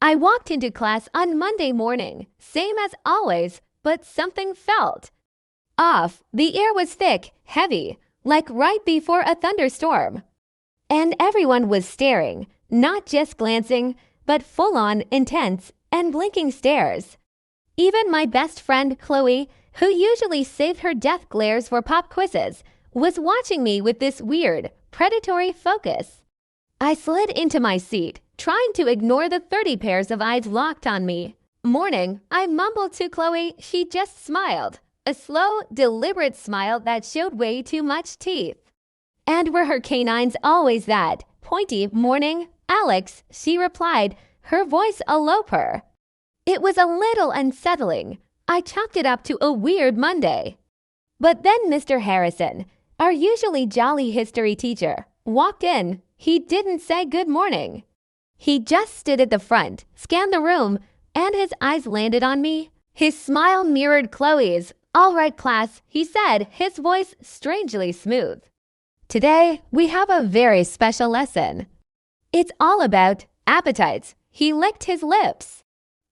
I walked into class on Monday morning, same as always, but something felt off. The air was thick, heavy, like right before a thunderstorm. And everyone was staring, not just glancing, but full-on, intense, and blinking stares. Even my best friend Chloe, who usually saved her death glares for pop quizzes, was watching me with this weird, predatory focus. I slid into my seat, trying to ignore the 30 pairs of eyes locked on me. Morning, I mumbled to Chloe. She just smiled. A slow, deliberate smile that showed way too much teeth. And were her canines always that pointy? Morning, Alex, she replied, her voice a low purr. It was a little unsettling. I chalked it up to a weird Monday. But then Mr. Harrison, our usually jolly history teacher, walked in. He didn't say good morning. He just stood at the front, scanned the room, and his eyes landed on me. His smile mirrored Chloe's. All right, class, he said, his voice strangely smooth. Today, we have a very special lesson. It's all about appetites. He licked his lips.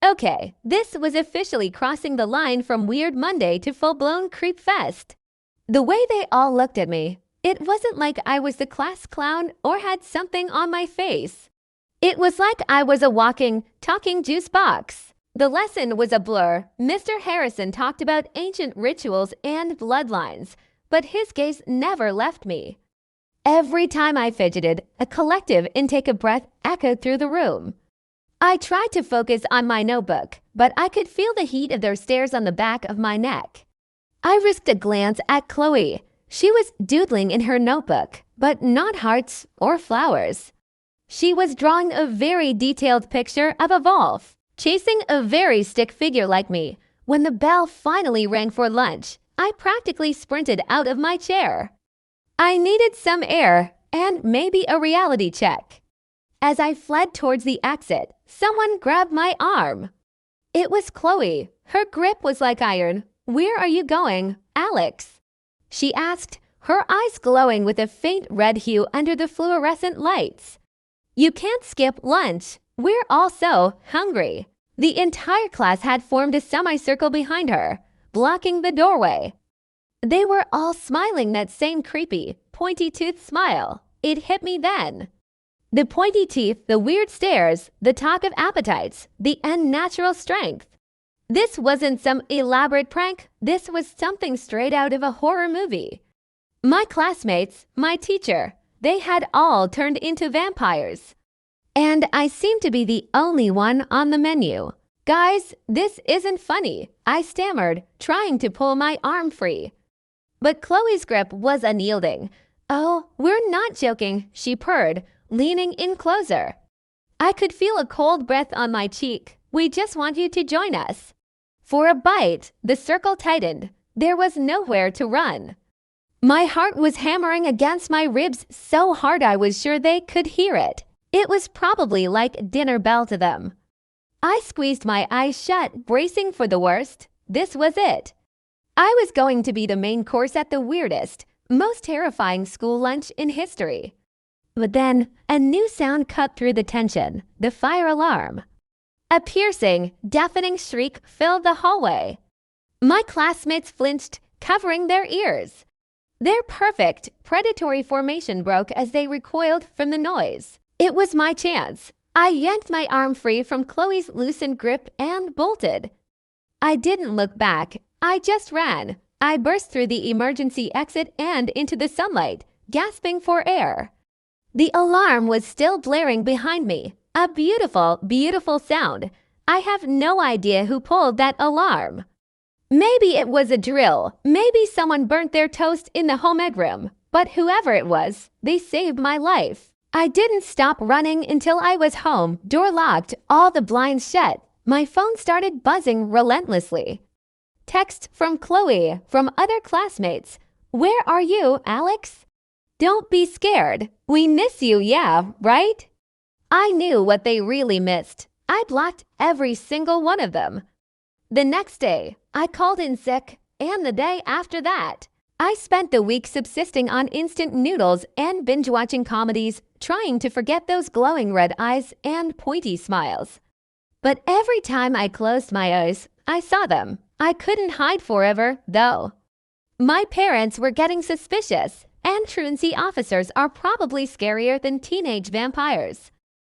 Okay, this was officially crossing the line from Weird Monday to full-blown creep fest. The way they all looked at me, it wasn't like I was the class clown or had something on my face. It was like I was a walking, talking juice box. The lesson was a blur. Mr. Harrison talked about ancient rituals and bloodlines, but his gaze never left me. Every time I fidgeted, a collective intake of breath echoed through the room. I tried to focus on my notebook, but I could feel the heat of their stares on the back of my neck. I risked a glance at Chloe. She was doodling in her notebook, but not hearts or flowers. She was drawing a very detailed picture of a wolf, chasing a very stick figure like me. When the bell finally rang for lunch, I practically sprinted out of my chair. I needed some air and maybe a reality check. As I fled towards the exit, someone grabbed my arm. It was Chloe. Her grip was like iron. Where are you going, Alex? She asked, her eyes glowing with a faint red hue under the fluorescent lights. You can't skip lunch. We're all so hungry. The entire class had formed a semicircle behind her, blocking the doorway. They were all smiling that same creepy, pointy-toothed smile. It hit me then. The pointy teeth, the weird stares, the talk of appetites, the unnatural strength. This wasn't some elaborate prank. This was something straight out of a horror movie. My classmates, my teacher, they had all turned into vampires. And I seemed to be the only one on the menu. Guys, this isn't funny, I stammered, trying to pull my arm free. But Chloe's grip was unyielding. Oh, we're not joking, she purred, leaning in closer. I could feel a cold breath on my cheek. We just want you to join us. For a bite, the circle tightened. There was nowhere to run. My heart was hammering against my ribs so hard I was sure they could hear it. It was probably like dinner bell to them. I squeezed my eyes shut, bracing for the worst. This was it. I was going to be the main course at the weirdest, most terrifying school lunch in history. But then, a new sound cut through the tension, the fire alarm. A piercing, deafening shriek filled the hallway. My classmates flinched, covering their ears. Their perfect, predatory formation broke as they recoiled from the noise. It was my chance. I yanked my arm free from Chloe's loosened grip and bolted. I didn't look back. I just ran. I burst through the emergency exit and into the sunlight, gasping for air. The alarm was still blaring behind me. A beautiful, beautiful sound. I have no idea who pulled that alarm. Maybe it was a drill. Maybe someone burnt their toast in the home ed room. But whoever it was, they saved my life. I didn't stop running until I was home, door locked, all the blinds shut. My phone started buzzing relentlessly. Text from Chloe, from other classmates. Where are you, Alex? Don't be scared. We miss you, yeah, right? I knew what they really missed. I blocked every single one of them. The next day, I called in sick, and the day after that. I spent the week subsisting on instant noodles and binge-watching comedies, trying to forget those glowing red eyes and pointy smiles. But every time I closed my eyes, I saw them. I couldn't hide forever, though. My parents were getting suspicious, and truancy officers are probably scarier than teenage vampires.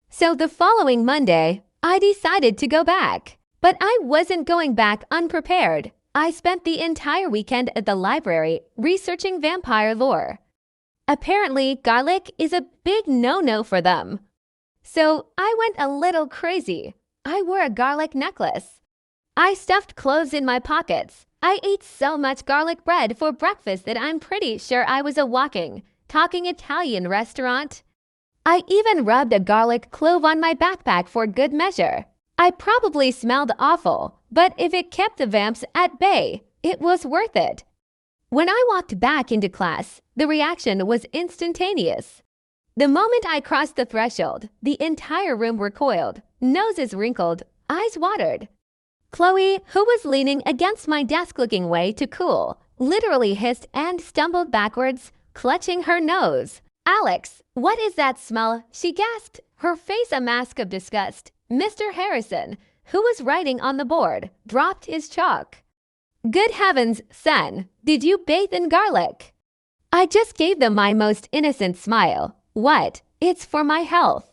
So the following Monday, I decided to go back. But I wasn't going back unprepared. I spent the entire weekend at the library researching vampire lore. Apparently, garlic is a big no-no for them. So I went a little crazy. I wore a garlic necklace. I stuffed cloves in my pockets. I ate so much garlic bread for breakfast that I'm pretty sure I was a walking, talking Italian restaurant. I even rubbed a garlic clove on my backpack for good measure. I probably smelled awful, but if it kept the vamps at bay, it was worth it. When I walked back into class, the reaction was instantaneous. The moment I crossed the threshold, the entire room recoiled, noses wrinkled, eyes watered. Chloe, who was leaning against my desk looking way too cool, literally hissed and stumbled backwards, clutching her nose. "Alex, what is that smell?" she gasped, her face a mask of disgust. Mr. Harrison, who was writing on the board, dropped his chalk. "Good heavens, son, did you bathe in garlic?" I just gave them my most innocent smile. "What? It's for my health."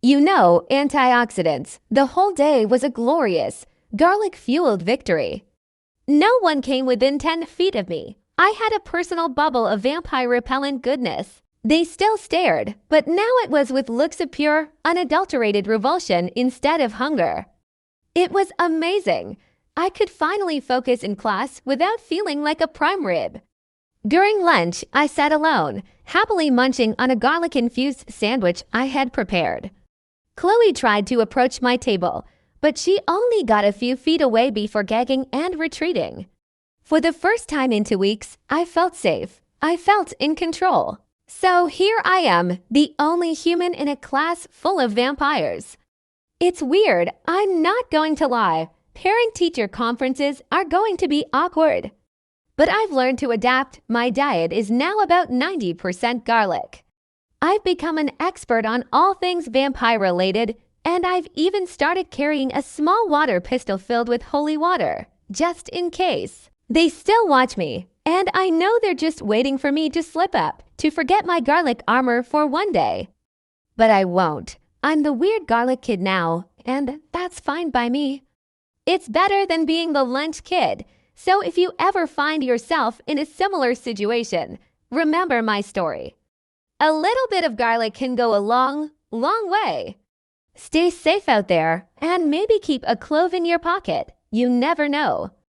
You know, antioxidants. The whole day was a glorious, garlic-fueled victory. No one came within 10 feet of me. I had a personal bubble of vampire-repellent goodness. They still stared, but now it was with looks of pure, unadulterated revulsion instead of hunger. It was amazing. I could finally focus in class without feeling like a prime rib. During lunch, I sat alone, happily munching on a garlic-infused sandwich I had prepared. Chloe tried to approach my table, but she only got a few feet away before gagging and retreating. For the first time in 2 weeks, I felt safe. I felt in control. So here I am, the only human in a class full of vampires. It's weird, I'm not going to lie. Parent-teacher conferences are going to be awkward. But I've learned to adapt. My diet is now about 90% garlic. I've become an expert on all things vampire-related, and I've even started carrying a small water pistol filled with holy water, just in case. They still watch me, and I know they're just waiting for me to slip up, to forget my garlic armor for one day. But I won't. I'm the weird garlic kid now, and that's fine by me. It's better than being the lunch kid. So if you ever find yourself in a similar situation, remember my story. A little bit of garlic can go a long, long way. Stay safe out there, and maybe keep a clove in your pocket. You never know.